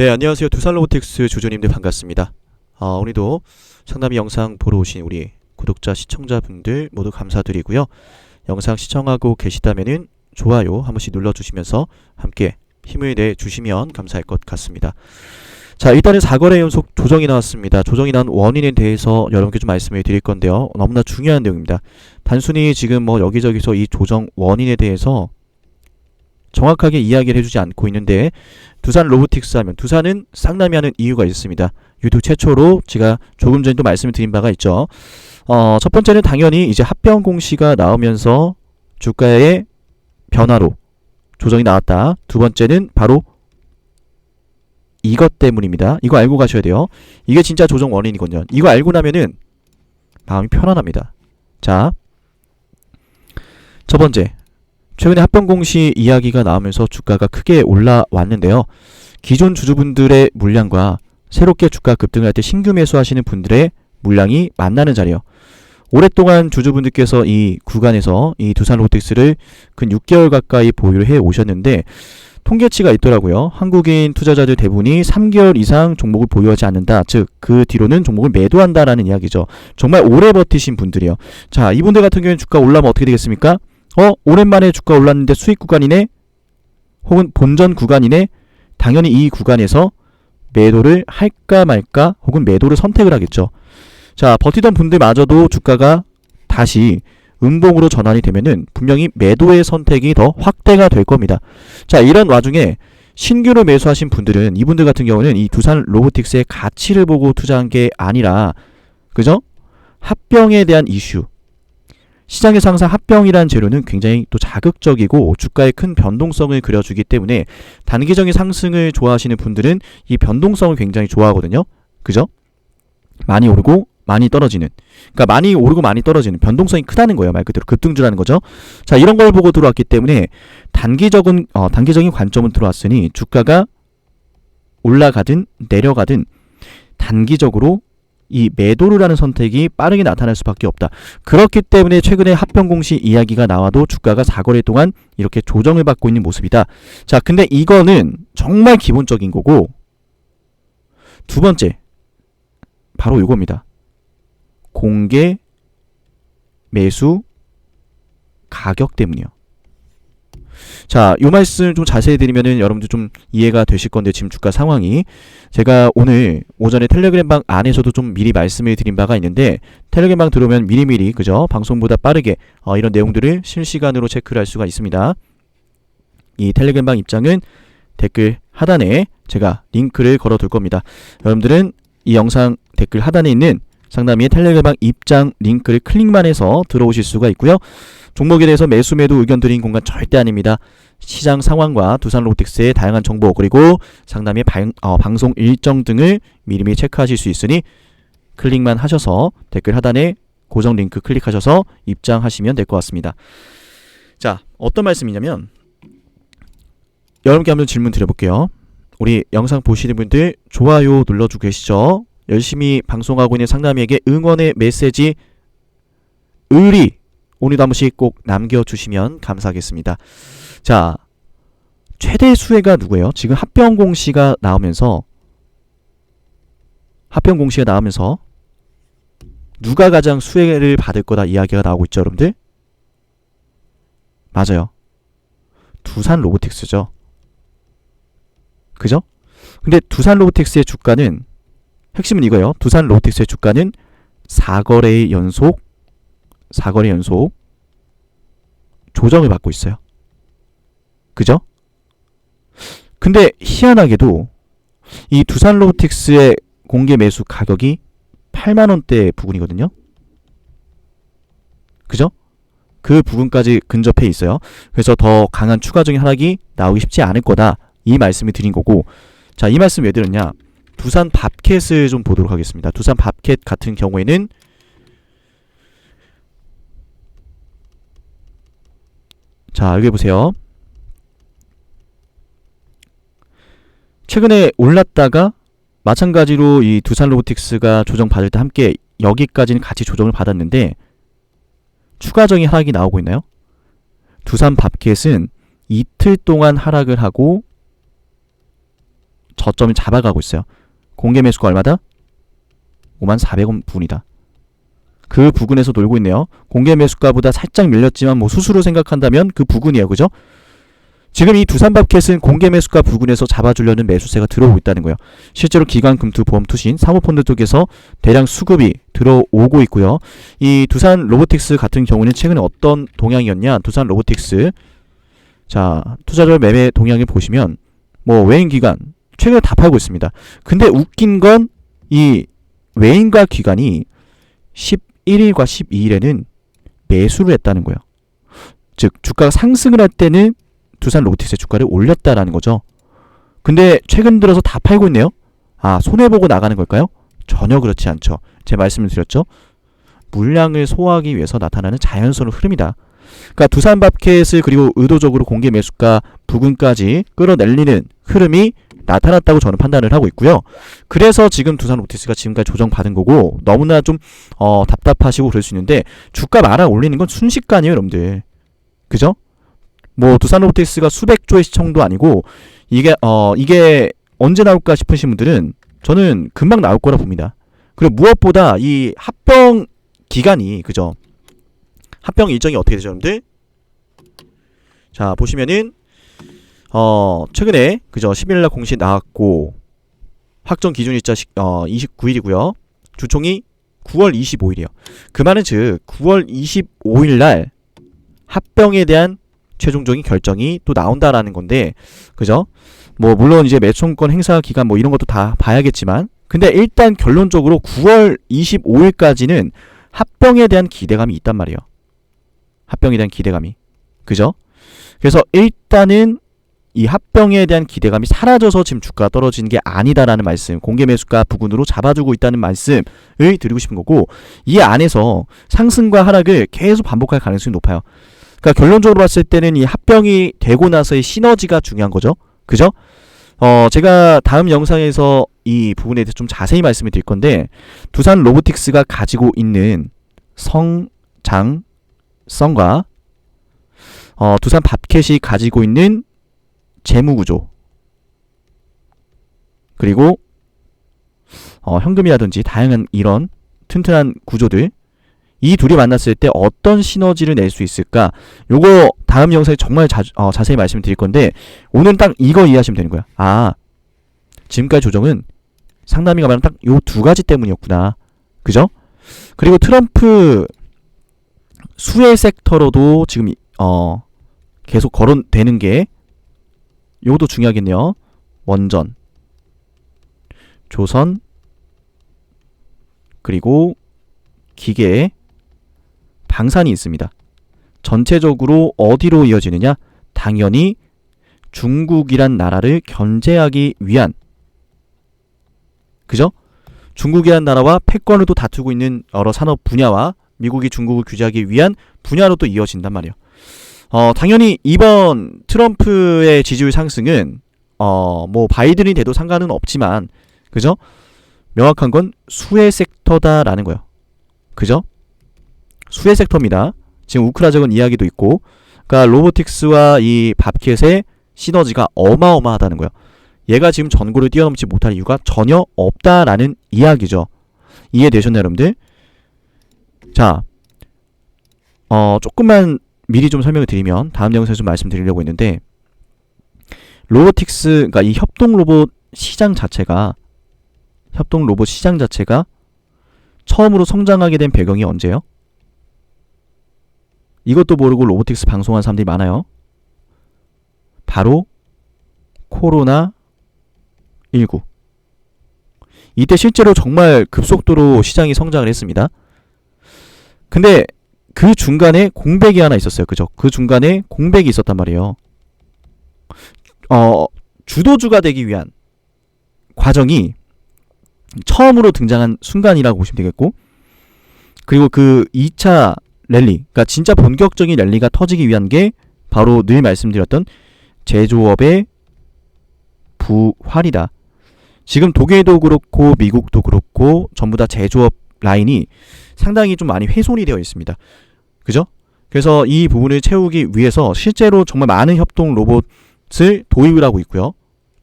네, 안녕하세요. 두산로보틱스 조조님들 반갑습니다. 오늘도 상담이 영상 보러 오신 우리 구독자, 시청자분들 모두 감사드리고요. 영상 시청하고 계시다면은 좋아요 한 번씩 눌러주시면서 함께 힘을 내주시면 감사할 것 같습니다. 자, 일단은 4거래 연속 조정이 나왔습니다. 조정이 난 원인에 대해서 여러분께 좀 말씀을 드릴 건데요. 너무나 중요한 내용입니다. 단순히 지금 뭐 여기저기서 이 조정 원인에 대해서 정확하게 이야기를 해주지 않고 있는데, 두산 로보틱스 하면 두산은 쌍남이 하는 이유가 있습니다. 유튜브 최초로 제가 조금 전에도 말씀을 드린 바가 있죠. 첫 번째는 당연히 이제 합병 공시가 나오면서 주가의 변화로 조정이 나왔다. 두 번째는 바로 이것 때문입니다. 이거 알고 가셔야 돼요. 이게 진짜 조정 원인이거든요. 이거 알고 나면은 마음이 편안합니다. 자, 첫 번째, 최근에 합병공시 이야기가 나오면서 주가가 크게 올라왔는데요. 기존 주주분들의 물량과 새롭게 주가 급등을 할 때 신규 매수하시는 분들의 물량이 만나는 자리예요. 오랫동안 주주분들께서 이 구간에서 이 두산로보틱스를 근 6개월 가까이 보유를 해 오셨는데, 통계치가 있더라고요. 한국인 투자자들 대부분이 3개월 이상 종목을 보유하지 않는다. 즉, 그 뒤로는 종목을 매도한다라는 이야기죠. 정말 오래 버티신 분들이요. 자, 이분들 같은 경우에는 주가 올라면 어떻게 되겠습니까? 오랜만에 주가 올랐는데 수익 구간이네? 혹은 본전 구간이네? 당연히 이 구간에서 매도를 할까 말까? 혹은 매도를 선택을 하겠죠. 자, 버티던 분들마저도 주가가 다시 음봉으로 전환이 되면은 분명히 매도의 선택이 더 확대가 될 겁니다. 자, 이런 와중에 신규로 매수하신 분들은, 이분들 같은 경우는 이 두산 로보틱스의 가치를 보고 투자한 게 아니라, 그죠? 합병에 대한 이슈. 시장에서 항상 합병이란 재료는 굉장히 또 자극적이고 주가의 큰 변동성을 그려주기 때문에 단기적인 상승을 좋아하시는 분들은 이 변동성을 굉장히 좋아하거든요. 그죠? 많이 오르고 많이 떨어지는, 그러니까 많이 오르고 많이 떨어지는 변동성이 크다는 거예요. 말 그대로 급등주라는 거죠. 자, 이런 걸 보고 들어왔기 때문에 단기적인 관점은 들어왔으니 주가가 올라가든 내려가든 단기적으로 이 매도를 하는 선택이 빠르게 나타날 수밖에 없다. 그렇기 때문에 최근에 합병공시 이야기가 나와도 주가가 4거래 동안 이렇게 조정을 받고 있는 모습이다. 자, 근데 이거는 정말 기본적인 거고, 두 번째, 바로 이겁니다. 공개 매수 가격 때문이요. 자, 요 말씀 좀 자세히 드리면은 여러분들 좀 이해가 되실 건데, 지금 주가 상황이, 제가 오늘 오전에 텔레그램방 안에서도 좀 미리 말씀을 드린 바가 있는데, 텔레그램방 들어오면 미리미리, 그죠? 방송보다 빠르게 이런 내용들을 실시간으로 체크를 할 수가 있습니다. 이 텔레그램방 입장은 댓글 하단에 제가 링크를 걸어 둘 겁니다. 여러분들은 이 영상 댓글 하단에 있는 상담이의 텔레그램방 입장 링크를 클릭만 해서 들어오실 수가 있고요. 종목에 대해서 매수 매도 의견 드린 공간 절대 아닙니다. 시장 상황과 두산 로보틱스의 다양한 정보, 그리고 상담의 방송 일정 등을 미리미리 체크하실 수 있으니 클릭만 하셔서 댓글 하단에 고정 링크 클릭하셔서 입장하시면 될 것 같습니다. 자, 어떤 말씀이냐면, 여러분께 한번 질문 드려볼게요. 우리 영상 보시는 분들 좋아요 눌러주고 계시죠? 열심히 방송하고 있는 상담이에게 응원의 메시지 의리 오늘도 한 번씩 꼭 남겨주시면 감사하겠습니다. 자, 최대 수혜가 누구예요? 지금 합병 공시가 나오면서 누가 가장 수혜를 받을 거다 이야기가 나오고 있죠, 여러분들? 맞아요. 두산 로보틱스죠. 그죠? 근데 두산 로보틱스의 주가는, 핵심은 이거예요. 두산 로보틱스의 주가는 4거래 연속 조정을 받고 있어요. 그죠? 근데 희한하게도 이 두산 로보틱스의 공개 매수 가격이 8만원대 부근이거든요. 그죠? 그 부근까지 근접해 있어요. 그래서 더 강한 추가적인 하락이 나오기 쉽지 않을 거다, 이 말씀을 드린 거고. 자, 이 말씀 왜 드렸냐? 두산 밥캣을 좀 보도록 하겠습니다. 두산 밥캣 같은 경우에는 자, 여기 보세요. 최근에 올랐다가 마찬가지로 이 두산 로보틱스가 조정 받을 때 함께 여기까지는 같이 조정을 받았는데 추가적인 하락이 나오고 있나요? 두산 밥캣은 이틀 동안 하락을 하고 저점을 잡아가고 있어요. 공개 매수가 얼마다? 54,000원 부분이다. 그 부근에서 놀고 있네요. 공개 매수가보다 살짝 밀렸지만 뭐 수수로 생각한다면 그 부근이에요. 그죠? 지금 이 두산밥켓은 공개 매수가 부근에서 잡아주려는 매수세가 들어오고 있다는 거예요. 실제로 기관, 금투, 보험, 투신, 사모펀드 쪽에서 대량 수급이 들어오고 있고요. 이 두산 로보틱스 같은 경우는 최근에 어떤 동향이었냐? 두산 로보틱스, 자, 투자자 매매 동향을 보시면 뭐 외인 기관 최근에 다 팔고 있습니다. 근데 웃긴 건 이 외인과 기관이 11일과 12일에는 매수를 했다는 거예요. 즉 주가가 상승을 할 때는 두산 로보틱스의 주가를 올렸다라는 거죠. 근데 최근 들어서 다 팔고 있네요. 아, 손해보고 나가는 걸까요? 전혀 그렇지 않죠. 제 말씀을 드렸죠. 물량을 소화하기 위해서 나타나는 자연스러운 흐름이다. 그러니까 두산밥켓을 그리고 의도적으로 공개 매수가 부근까지 끌어내리는 흐름이 나타났다고 저는 판단을 하고 있고요. 그래서 지금 두산 로보틱스가 지금까지 조정받은 거고, 너무나 좀 답답하시고 그럴 수 있는데 주가 말아 올리는 건 순식간이에요, 여러분들. 그죠? 뭐 두산 로보틱스가 수백 조의 시청도 아니고 이게 언제 나올까 싶으신 분들은 저는 금방 나올 거라 봅니다. 그리고 무엇보다 이 합병 기간이, 그죠? 합병 일정이 어떻게 되죠, 여러분들? 자, 보시면은 최근에 그죠? 11일날 공시 나왔고 확정 기준일자 29일이고요. 주총이 9월 25일이에요. 그 말은 즉 9월 25일날 합병에 대한 최종적인 결정이 또 나온다라는 건데, 그죠? 뭐 물론 이제 매수권 행사 기간 뭐 이런 것도 다 봐야겠지만, 근데 일단 결론적으로 9월 25일까지는 합병에 대한 기대감이 있단 말이에요. 합병에 대한 기대감이. 그죠? 그래서 일단은 이 합병에 대한 기대감이 사라져서 지금 주가가 떨어지는 게 아니다라는 말씀, 공개 매수가 부근으로 잡아주고 있다는 말씀을 드리고 싶은 거고, 이 안에서 상승과 하락을 계속 반복할 가능성이 높아요. 그러니까 결론적으로 봤을 때는 이 합병이 되고 나서의 시너지가 중요한 거죠. 그죠? 제가 다음 영상에서 이 부분에 대해서 좀 자세히 말씀을 드릴 건데, 두산 로보틱스가 가지고 있는 성장성과 두산 밥켓이 가지고 있는 재무구조, 그리고 현금이라든지 다양한 이런 튼튼한 구조들, 이 둘이 만났을 때 어떤 시너지를 낼 수 있을까? 요거 다음 영상에 정말 자세히 말씀을 드릴 건데, 오늘 딱 이거 이해하시면 되는 거야. 아, 지금까지 조정은 상담이가 말한 딱 요 두 가지 때문이었구나. 그죠? 그리고 트럼프 수혜 섹터로도 지금 계속 거론되는 게 요것도 중요하겠네요. 원전, 조선, 그리고 기계, 방산이 있습니다. 전체적으로 어디로 이어지느냐? 당연히 중국이란 나라를 견제하기 위한, 그죠? 중국이란 나라와 패권을 또 다투고 있는 여러 산업 분야와 미국이 중국을 규제하기 위한 분야로 또 이어진단 말이에요. 당연히 이번 트럼프의 지지율 상승은 뭐 바이든이 돼도 상관은 없지만, 그죠? 명확한 건 수혜 섹터다라는 거예요. 그죠? 수혜 sek터입니다. 지금 우크라적은 이야기도 있고, 그러니까 로보틱스와 이 밥켓의 시너지가 어마어마하다는 거예요. 얘가 지금 전고를 뛰어넘지 못할 이유가 전혀 없다라는 이야기죠. 이해되셨나요, 여러분들? 자, 조금만 미리 좀 설명을 드리면 다음 영상에서 좀 말씀드리려고 했는데, 로보틱스, 그러니까 이 협동 로봇 시장 자체가 처음으로 성장하게 된 배경이 언제예요? 이것도 모르고 로보틱스 방송한 사람들이 많아요. 바로 코로나19. 이때 실제로 정말 급속도로 시장이 성장을 했습니다. 근데 그 중간에 공백이 하나 있었어요. 그죠? 그 중간에 공백이 있었단 말이에요. 주도주가 되기 위한 과정이 처음으로 등장한 순간이라고 보시면 되겠고, 그리고 그 2차 랠리, 그러니까 진짜 본격적인 랠리가 터지기 위한 게 바로 늘 말씀드렸던 제조업의 부활이다. 지금 독일도 그렇고 미국도 그렇고 전부 다 제조업 라인이 상당히 좀 많이 훼손이 되어 있습니다. 그죠? 그래서 이 부분을 채우기 위해서 실제로 정말 많은 협동 로봇을 도입을 하고 있고요.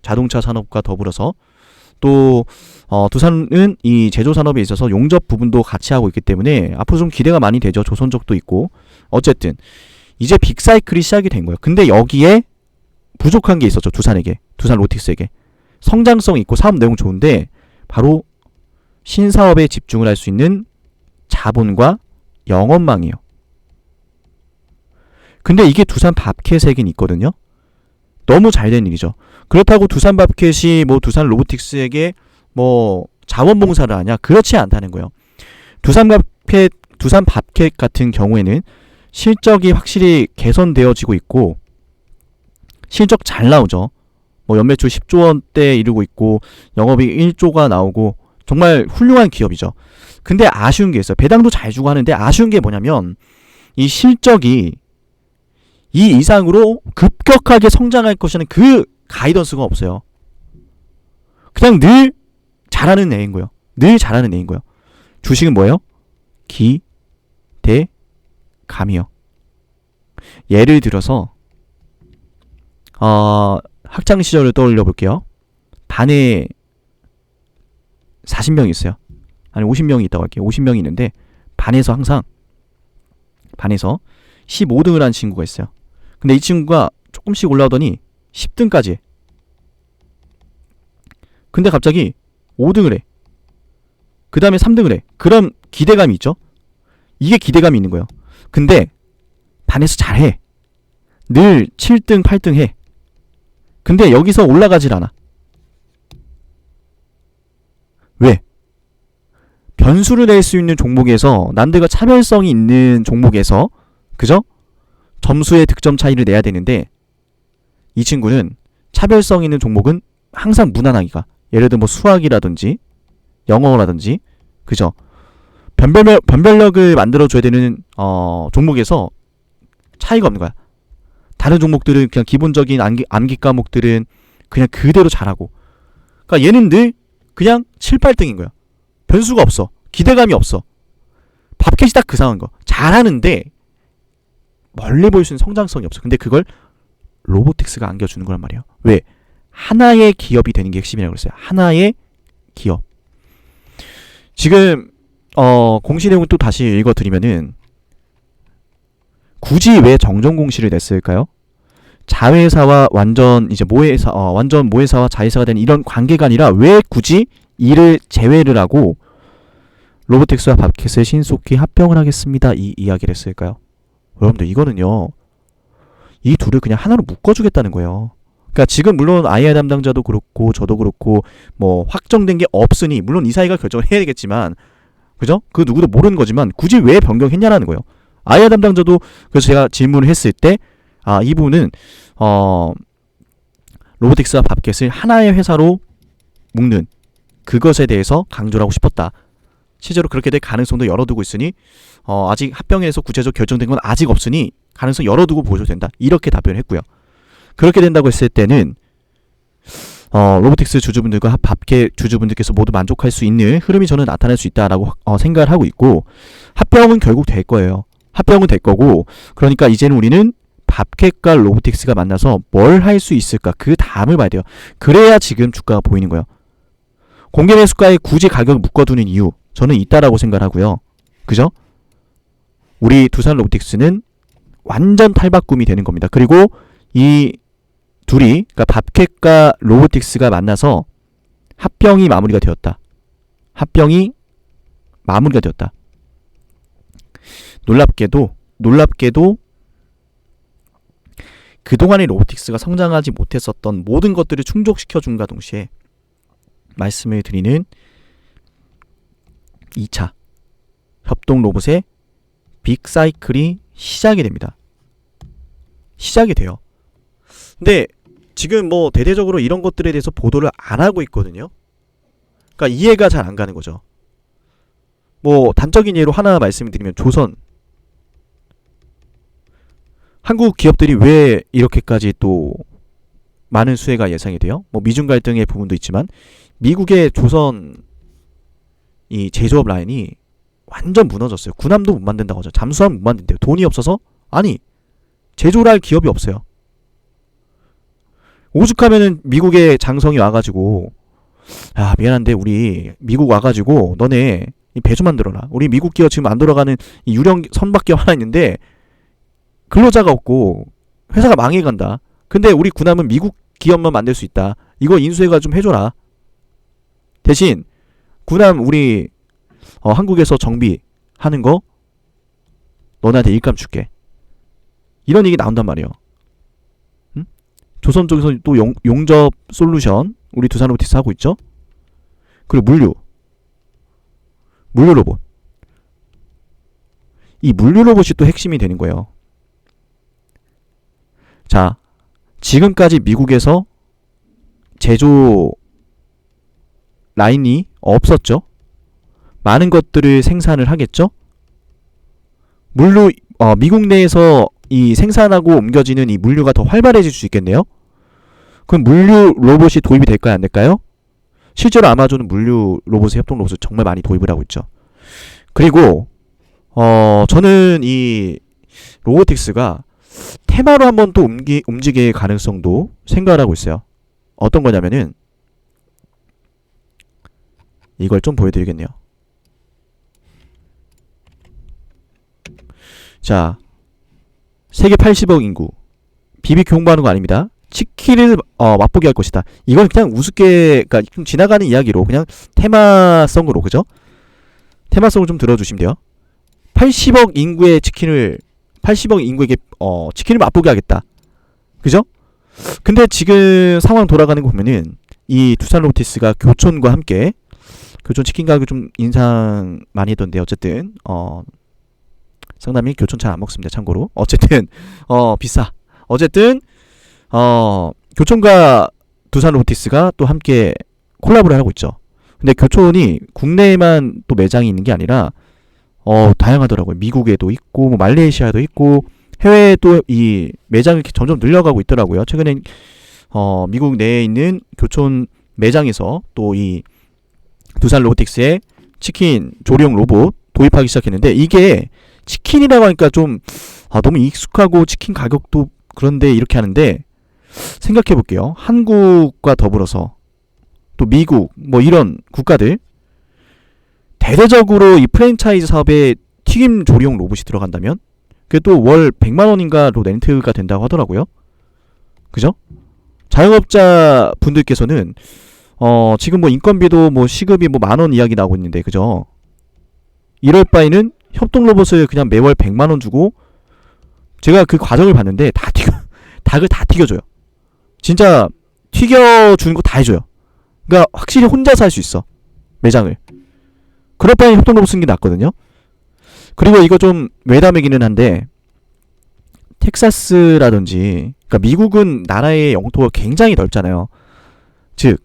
자동차 산업과 더불어서 또 두산은 이 제조 산업에 있어서 용접 부분도 같이 하고 있기 때문에 앞으로 좀 기대가 많이 되죠. 조선족도 있고. 어쨌든 이제 빅사이클이 시작이 된 거예요. 근데 여기에 부족한 게 있었죠. 두산에게. 두산 로틱스에게. 성장성 있고 사업 내용 좋은데 바로 신사업에 집중을 할 수 있는 자본과 영업망이에요. 근데 이게 두산 밥캣에겐 있거든요. 너무 잘 된 일이죠. 그렇다고 두산 밥캣이 뭐 두산 로보틱스에게 뭐 자원봉사를 하냐? 그렇지 않다는 거예요. 두산 밥캣 같은 경우에는 실적이 확실히 개선되어지고 있고 실적 잘 나오죠. 뭐 연매출 10조 원대에 이르고 있고 영업이익 1조가 나오고 정말 훌륭한 기업이죠. 근데 아쉬운 게 있어요. 배당도 잘 주고 하는데 아쉬운 게 뭐냐면 이 실적이 이 이상으로 급격하게 성장할 것이라는 그 가이던스가 없어요. 그냥 늘 잘하는 애인 거예요. 늘 잘하는 애인 거예요. 주식은 뭐예요? 기대감이요. 예를 들어서 학창 시절을 떠올려 볼게요. 반에 40명이 있어요. 아니 50명이 있다고 할게요. 50명이 있는데 반에서 항상 15등을 한 친구가 있어요. 근데 이 친구가 조금씩 올라오더니 10등까지 해. 근데 갑자기 5등을 해. 그 다음에 3등을 해. 그럼 기대감이 있죠? 이게 기대감이 있는 거예요. 근데 반에서 잘해. 늘 7등, 8등 해. 근데 여기서 올라가질 않아. 왜? 변수를 낼 수 있는 종목에서 남들과 차별성이 있는 종목에서 그죠? 점수의 득점 차이를 내야 되는데 이 친구는 차별성 있는 종목은 항상 무난하기가 예를 들어 뭐 수학이라든지 영어라든지 그죠? 변별력을 만들어줘야 되는 종목에서 차이가 없는 거야. 다른 종목들은 그냥 기본적인 암기 과목들은 그냥 그대로 잘하고 그러니까 얘는 늘 그냥 7, 8등인 거야. 변수가 없어. 기대감이 없어. 밥캣이 딱 그 상황인 거. 잘하는데 멀리 보일 수 있는 성장성이 없어. 근데 그걸 로보틱스가 안겨주는 거란 말이에요. 왜? 하나의 기업이 되는 게 핵심이라고 그랬어요. 하나의 기업. 지금 공시 내용을 또 다시 읽어드리면은 굳이 왜 정정 공시를 냈을까요? 자회사와 완전 이제 모회사, 완전 모회사와 자회사가 되는 이런 관계가 아니라 왜 굳이 이를 제외를 하고 로보틱스와 밥캣을 신속히 합병을 하겠습니다. 이 이야기를 했을까요? 여러분들 이거는요. 이 둘을 그냥 하나로 묶어주겠다는 거예요. 그러니까 지금 물론 IR 담당자도 그렇고 저도 그렇고 뭐 확정된 게 없으니 물론 이 사이가 결정을 해야 되겠지만 그죠? 그 누구도 모르는 거지만 굳이 왜 변경했냐라는 거예요. IR 담당자도 그래서 제가 질문을 했을 때 이분은 로보틱스와 밥캣을 하나의 회사로 묶는 그것에 대해서 강조를 하고 싶었다. 실제로 그렇게 될 가능성도 열어두고 있으니 아직 합병에서 구체적으로 결정된 건 아직 없으니 가능성 열어두고 보셔도 된다. 이렇게 답변을 했고요. 그렇게 된다고 했을 때는 로보틱스 주주분들과 밥캣 주주분들께서 모두 만족할 수 있는 흐름이 저는 나타날 수 있다라고 생각을 하고 있고 합병은 결국 될 거예요. 합병은 될 거고 그러니까 이제는 우리는 밥캣과 로보틱스가 만나서 뭘 할 수 있을까 그 다음을 봐야 돼요. 그래야 지금 주가가 보이는 거예요. 공개 매수가에 굳이 가격을 묶어두는 이유 저는 있다라고 생각을 하고요. 그죠? 우리 두산 로보틱스는 완전 탈바꿈이 되는 겁니다. 그리고 이 둘이 그러니까 밥캣과 로보틱스가 만나서 합병이 마무리가 되었다. 합병이 마무리가 되었다. 놀랍게도 그동안의 로보틱스가 성장하지 못했었던 모든 것들을 충족시켜준과 동시에 말씀을 드리는 2차 협동 로봇의 빅사이클이 시작이 됩니다. 시작이 돼요. 근데 지금 뭐 대대적으로 이런 것들에 대해서 보도를 안 하고 있거든요. 그러니까 이해가 잘 안 가는 거죠. 뭐 단적인 예로 하나 말씀드리면 조선 한국 기업들이 왜 이렇게까지 또 많은 수혜가 예상이 돼요? 뭐 미중 갈등의 부분도 있지만 미국의 조선 이 제조업 라인이 완전 무너졌어요. 군함도 못 만든다고 하죠. 잠수함 못 만든대요. 돈이 없어서? 아니 제조를 할 기업이 없어요. 오죽하면은 미국의 장성이 와가지고 야 미안한데 우리 미국 와가지고 너네 이 배 좀 만들어라. 우리 미국 기업 지금 안 돌아가는 이 유령 선박기업 하나 있는데 근로자가 없고 회사가 망해간다. 근데 우리 군함은 미국 기업만 만들 수 있다. 이거 인수해가 좀 해줘라. 대신 군함 우리 한국에서 정비하는 거 너네한테 일감 줄게. 이런 얘기 나온단 말이에요. 응? 조선 쪽에서 또 용접 솔루션 우리 두산 로보틱스 하고 있죠. 그리고 물류 로봇. 이 물류 로봇이 또 핵심이 되는 거예요. 자, 지금까지 미국에서 제조 라인이 없었죠. 많은 것들을 생산을 하겠죠. 미국 내에서 이 생산하고 옮겨지는 이 물류가 더 활발해질 수 있겠네요. 그럼 물류 로봇이 도입이 될까요? 안 될까요? 실제로 아마존은 물류 로봇의 협동 로봇을 정말 많이 도입을 하고 있죠. 그리고 저는 이 로보틱스가 테마로 한번 또 움직일 가능성도 생각을 하고 있어요. 어떤 거냐면은 이걸 좀 보여드리겠네요. 자, 세계 80억 인구 BBQ 홍보하는 거 아닙니다. 치킨을 맛보게 할 것이다. 이건 그냥 우습게, 그러니까 좀 지나가는 이야기로 그냥 테마성으로, 그죠? 테마성을 좀 들어주시면 돼요. 80억 인구의 치킨을 80억 인구에게 치킨을 맛보게 하겠다. 그죠? 근데 지금 상황 돌아가는 거 보면은 이 두산 로보틱스가 교촌과 함께 교촌 치킨 가격 좀 인상 많이 했던데 어쨌든 상담이 교촌 잘 안 먹습니다. 참고로 어쨌든 비싸. 어쨌든 교촌과 두산 로보틱스가 또 함께 콜라보를 하고 있죠. 근데 교촌이 국내에만 또 매장이 있는 게 아니라 다양하더라고요. 미국에도 있고 뭐 말레이시아도 있고 해외에 또 이 매장이 점점 늘려가고 있더라고요. 최근에 미국 내에 있는 교촌 매장에서 또 이 두산 로보틱스의 치킨 조리용 로봇 도입하기 시작했는데 이게 치킨이라고 하니까 좀 너무 익숙하고 치킨 가격도 그런데 이렇게 하는데 생각해 볼게요. 한국과 더불어서 또 미국 뭐 이런 국가들 대대적으로 이 프랜차이즈 사업에 튀김 조리용 로봇이 들어간다면 그게 또 월 100만 원인가로 렌트가 된다고 하더라고요. 그죠? 자영업자 분들께서는 지금 뭐 인건비도 뭐 시급이 뭐 10,000원 이야기 나오고 있는데 그죠? 이럴 바에는 협동 로봇을 그냥 매월 100만 원 주고 제가 그 과정을 봤는데 닭을 다 튀겨줘요. 진짜 튀겨주는 거 다 해줘요. 그러니까 확실히 혼자서 할 수 있어. 매장을. 그럴 바에 협동 로봇 쓰는 게 낫거든요. 그리고 이거 좀 외담이기는 한데 텍사스라든지 그러니까 미국은 나라의 영토가 굉장히 넓잖아요. 즉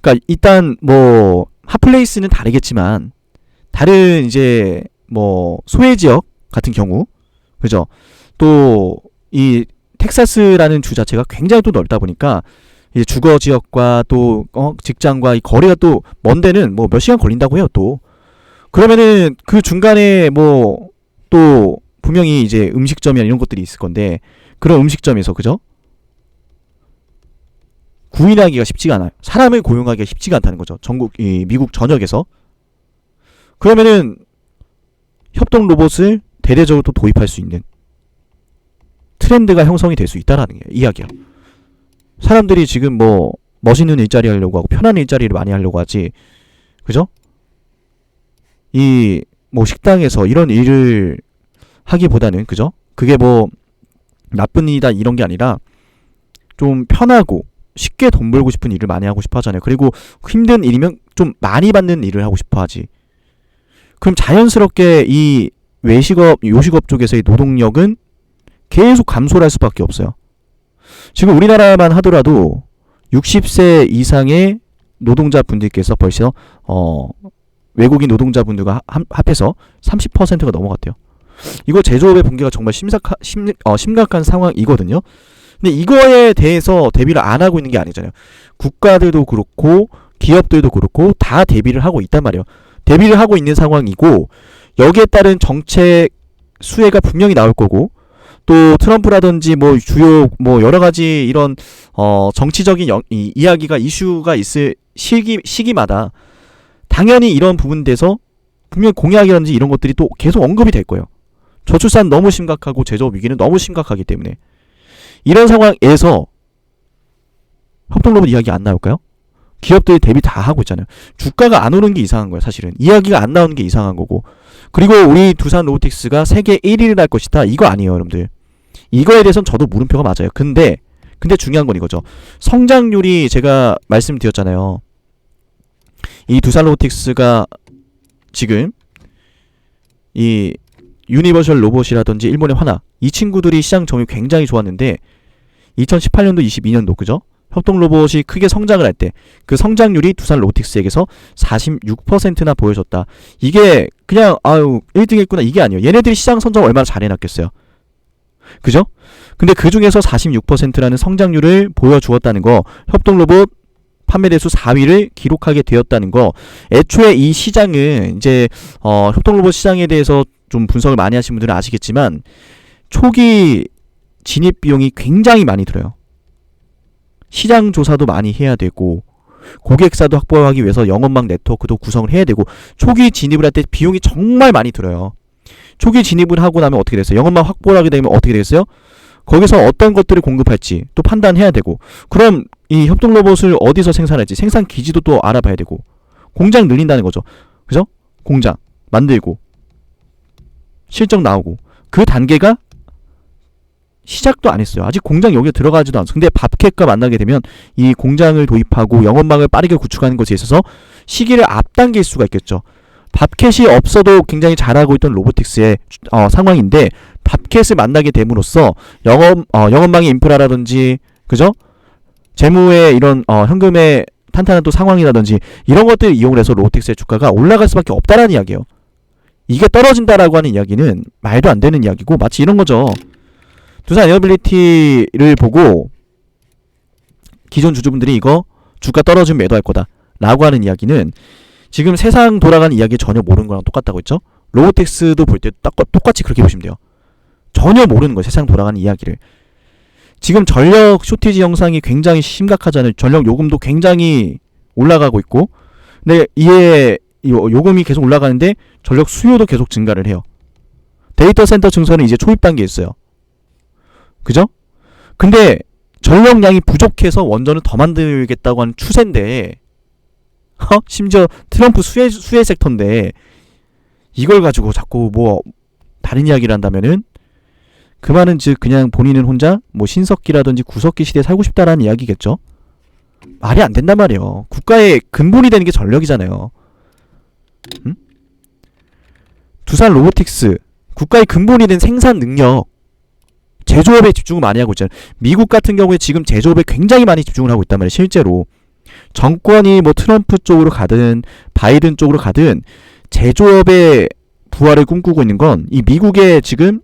그러니까 일단 뭐 핫플레이스는 다르겠지만 다른 이제 뭐 소외 지역 같은 경우 그죠? 또 이 텍사스라는 주 자체가 굉장히 또 넓다 보니까 이제 주거 지역과 또 직장과 이 거리가 또 먼 데는 뭐 몇 시간 걸린다고 해요. 또 그러면은 그 중간에 뭐 또 분명히 이제 음식점이나 이런 것들이 있을 건데 그런 음식점에서 그죠? 구인하기가 쉽지가 않아요. 사람을 고용하기가 쉽지가 않다는 거죠. 전국 이 미국 전역에서. 그러면은 협동 로봇을 대대적으로 또 도입할 수 있는 트렌드가 형성이 될 수 있다라는 게 이야기야. 사람들이 지금 뭐 멋있는 일자리 하려고 하고 편한 일자리를 많이 하려고 하지. 그죠? 이 뭐 식당에서 이런 일을 하기보다는 그죠? 그게 뭐 나쁜 일이다 이런 게 아니라 좀 편하고 쉽게 돈 벌고 싶은 일을 많이 하고 싶어 하잖아요. 그리고 힘든 일이면 좀 많이 받는 일을 하고 싶어 하지. 그럼 자연스럽게 이 외식업, 요식업 쪽에서의 노동력은 계속 감소를 할 수밖에 없어요. 지금 우리나라만 하더라도 60세 이상의 노동자분들께서 벌써 외국인 노동자분들과 합해서 30%가 넘어갔대요. 이거 제조업의 붕괴가 정말 심각한 상황이거든요. 근데 이거에 대해서 대비를 안 하고 있는 게 아니잖아요. 국가들도 그렇고 기업들도 그렇고 다 대비를 하고 있단 말이에요. 대비를 하고 있는 상황이고 여기에 따른 정책 수혜가 분명히 나올 거고 또 트럼프라든지 뭐 주요 뭐 여러 가지 이런 정치적인 이야기가 이슈가 있을 시기마다 당연히 이런 부분에 대해서 분명 공약이라든지 이런 것들이 또 계속 언급이 될 거예요. 저출산 너무 심각하고 제조업 위기는 너무 심각하기 때문에 이런 상황에서 협동로봇 이야기 안 나올까요? 기업들이 대비 다 하고 있잖아요. 주가가 안 오른 게 이상한 거야 사실은. 이야기가 안 나오는 게 이상한 거고. 그리고 우리 두산 로보틱스가 세계 1위를 할 것이다. 이거 아니에요 여러분들. 이거에 대해서는 저도 물음표가 맞아요. 근데 중요한 건 이거죠. 성장률이 제가 말씀드렸잖아요. 이 두산 로보틱스가 지금 이 유니버셜 로봇이라든지 일본의 화나 이 친구들이 시장 점유율이 굉장히 좋았는데 2018년도 22년도 그죠? 협동로봇이 크게 성장을 할 때 그 성장률이 두산 로보틱스에게서 46%나 보여줬다. 이게 그냥 1등 했구나 이게 아니에요. 얘네들이 시장 선점 얼마나 잘해놨겠어요. 그죠? 근데 그 중에서 46%라는 성장률을 보여주었다는 거, 협동로봇 판매 대수 4위를 기록하게 되었다는 거. 애초에 이 시장은 이제 협동로봇 시장에 대해서 좀 분석을 많이 하신 분들은 아시겠지만 초기 진입 비용이 굉장히 많이 들어요. 시장 조사도 많이 해야 되고 고객사도 확보하기 위해서 영업망 네트워크도 구성을 해야 되고 초기 진입을 할 때 비용이 정말 많이 들어요. 초기 진입을 하고 나면 어떻게 됐어요? 영업망 확보를 하게 되면 어떻게 되겠어요? 거기서 어떤 것들을 공급할지 또 판단해야 되고, 그럼 이 협동로봇을 어디서 생산할지 생산 기지도 또 알아봐야 되고, 공장 늘린다는 거죠. 그죠? 공장 만들고 실적 나오고, 그 단계가 시작도 안 했어요. 아직 공장 여기에 들어가지도 않았어. 근데 밥캣과 만나게 되면 이 공장을 도입하고 영업망을 빠르게 구축하는 것에 있어서 시기를 앞당길 수가 있겠죠. 밥캣이 없어도 굉장히 잘하고 있던 로보틱스의 상황인데, 밥캣을 만나게 됨으로써 영업망의 인프라라든지 그죠? 재무의 이런 현금의 탄탄한 또 상황이라든지 이런 것들을 이용을 해서 로보틱스의 주가가 올라갈 수밖에 없다라는 이야기예요. 이게 떨어진다라고 하는 이야기는 말도 안 되는 이야기고, 마치 이런 거죠. 두산 에어빌리티를 보고 기존 주주분들이 이거 주가 떨어지면 매도할 거다 라고 하는 이야기는 지금 세상 돌아가는 이야기 전혀 모르는 거랑 똑같다고 했죠. 로보틱스도 볼 때 똑같이 그렇게 보시면 돼요. 전혀 모르는 거예요, 세상 돌아가는 이야기를. 지금 전력 쇼티지 현상이 굉장히 심각하잖아요. 전력 요금도 굉장히 올라가고 있고, 근데 이에 요금이 계속 올라가는데 전력 수요도 계속 증가를 해요. 데이터 센터 증설은 이제 초입 단계에 있어요. 그죠? 근데 전력량이 부족해서 원전을 더 만들겠다고 하는 추세인데, 심지어 트럼프 수혜 섹터인데 이걸 가지고 자꾸 뭐 다른 이야기를 한다면은 그 말은 즉 그냥 본인은 혼자 뭐 신석기라든지 구석기 시대에 살고 싶다라는 이야기겠죠. 말이 안 된단 말이에요. 국가의 근본이 되는 게 전력이잖아요. 응? 두산 로보틱스 국가의 근본이 된 생산 능력, 제조업에 집중을 많이 하고 있잖아요. 미국 같은 경우에 지금 제조업에 굉장히 많이 집중을 하고 있단 말이에요. 실제로 정권이 뭐 트럼프 쪽으로 가든 바이든 쪽으로 가든 제조업의 부활을 꿈꾸고 있는 건 이 미국의 지금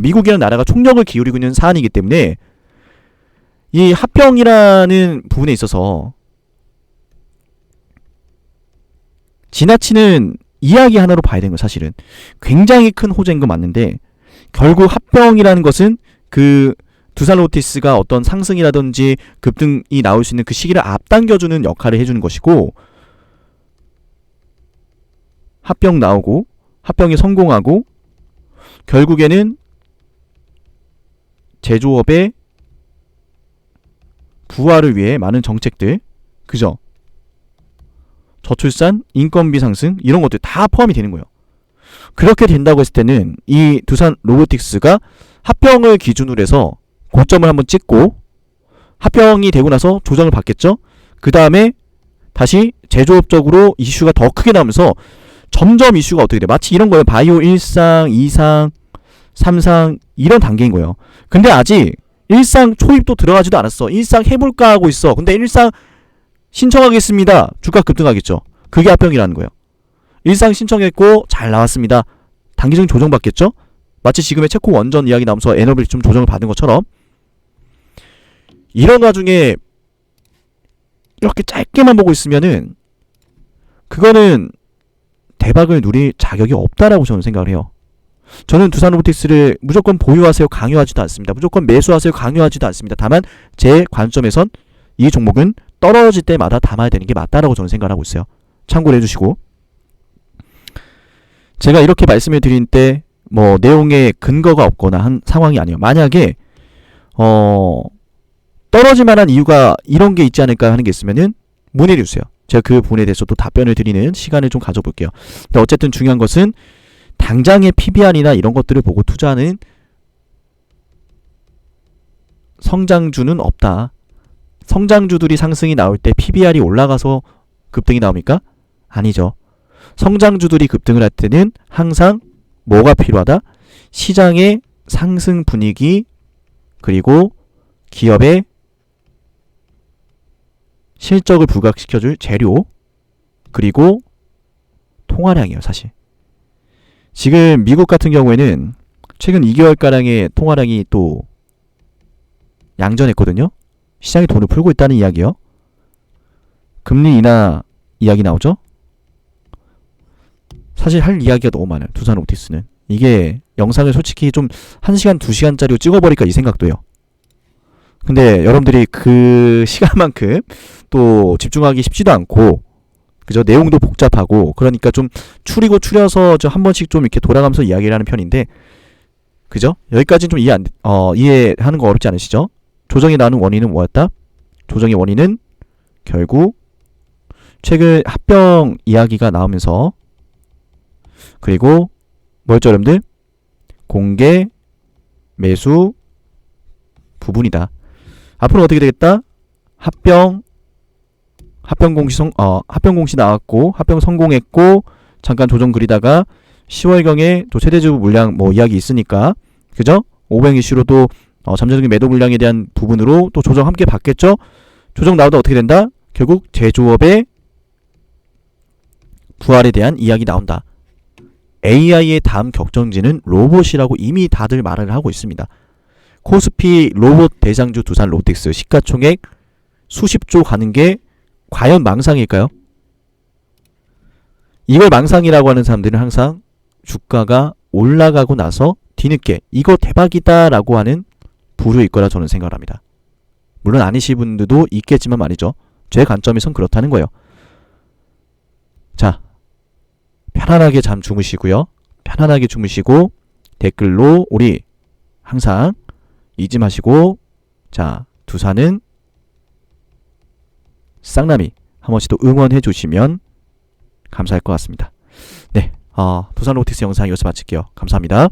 미국이라는 나라가 총력을 기울이고 있는 사안이기 때문에 이 합병이라는 부분에 있어서 지나치는 이야기 하나로 봐야 되는 거예요. 사실은 굉장히 큰 호재인 건 맞는데, 결국 합병이라는 것은 그 두산 로보틱스가 어떤 상승이라든지 급등이 나올 수 있는 그 시기를 앞당겨주는 역할을 해주는 것이고, 합병 나오고 합병이 성공하고 결국에는 제조업의 부활을 위해 많은 정책들, 그죠? 저출산, 인건비 상승 이런 것들 다 포함이 되는 거예요. 그렇게 된다고 했을 때는 이 두산 로보틱스가 합병을 기준으로 해서 고점을 한번 찍고, 합병이 되고 나서 조정을 받겠죠. 그 다음에 다시 제조업적으로 이슈가 더 크게 나오면서 점점 이슈가 어떻게 돼? 마치 이런 거예요. 바이오 1상, 2상, 3상 이런 단계인 거예요. 근데 아직 1상 초입도 들어가지도 않았어. 1상 해볼까 하고 있어. 근데 1상 신청하겠습니다. 주가 급등하겠죠. 그게 합병이라는 거예요. 1상 신청했고 잘 나왔습니다. 단기적인 조정받겠죠. 마치 지금의 체코 원전 이야기 나오면서 에너빌 좀 조정을 받은 것처럼, 이런 와중에 이렇게 짧게만 보고 있으면은 그거는 대박을 누릴 자격이 없다라고 저는 생각을 해요. 저는 두산 로보틱스를 무조건 보유하세요 강요하지도 않습니다. 무조건 매수하세요 강요하지도 않습니다. 다만 제 관점에선 이 종목은 떨어질 때마다 담아야 되는 게 맞다라고 저는 생각을 하고 있어요. 참고를 해주시고, 제가 이렇게 말씀을 드린 때 뭐 내용에 근거가 없거나 한 상황이 아니에요. 만약에 떨어질 만한 이유가 이런 게 있지 않을까 하는 게 있으면은 문의를 주세요. 제가 그 부분에 대해서 또 답변을 드리는 시간을 좀 가져볼게요. 근데 어쨌든 중요한 것은 당장의 PBR이나 이런 것들을 보고 투자하는 성장주는 없다. 성장주들이 상승이 나올 때 PBR이 올라가서 급등이 나옵니까? 아니죠. 성장주들이 급등을 할 때는 항상 뭐가 필요하다? 시장의 상승 분위기, 그리고 기업의 실적을 부각시켜줄 재료, 그리고 통화량이에요. 사실 지금 미국 같은 경우에는 최근 2개월가량의 통화량이 또 양전했거든요. 시장이 돈을 풀고 있다는 이야기요. 금리 인하 이야기 나오죠. 사실 할 이야기가 너무 많아요. 두산 로보틱스는. 이게 영상을 솔직히 좀 1시간 2시간짜리로 찍어버릴까 이 생각도 해요. 근데 여러분들이 그 시간만큼 또 집중하기 쉽지도 않고, 그죠? 내용도 복잡하고, 그러니까 좀 추리고 추려서 좀 한 번씩 좀 이렇게 돌아가면서 이야기를 하는 편인데, 그죠? 여기까지는 좀 이해하는 거 어렵지 않으시죠? 조정이 나오는 원인은 뭐였다? 조정의 원인은 결국 최근 합병 이야기가 나오면서, 그리고 뭐였죠 여러분들? 공개 매수 부분이다. 앞으로 어떻게 되겠다? 합병 공시 나왔고, 합병 성공했고, 잠깐 조정 그리다가 10월경에 또 최대주 물량 뭐 이야기 있으니까, 그죠? 500 이슈로도 잠재적인 매도 물량에 대한 부분으로 또 조정 함께 받겠죠? 조정 나오다 어떻게 된다? 결국 제조업의 부활에 대한 이야기 나온다. AI의 다음 격전지는 로봇이라고 이미 다들 말을 하고 있습니다. 코스피 로봇 대장주 두산 로보틱스 시가총액 수십조 가는 게 과연 망상일까요? 이걸 망상이라고 하는 사람들은 항상 주가가 올라가고 나서 뒤늦게 이거 대박이다 라고 하는 부류일 거라 저는 생각을 합니다. 물론 아니신 분들도 있겠지만 말이죠. 제 관점에선 그렇다는 거예요. 자, 편안하게 잠 주무시고요. 편안하게 주무시고 댓글로 우리 항상 잊지 마시고, 자, 두산은 쌍남이 한 번씩 또 응원해 주시면 감사할 것 같습니다. 네, 두산 로보틱스 영상 여기서 마칠게요. 감사합니다.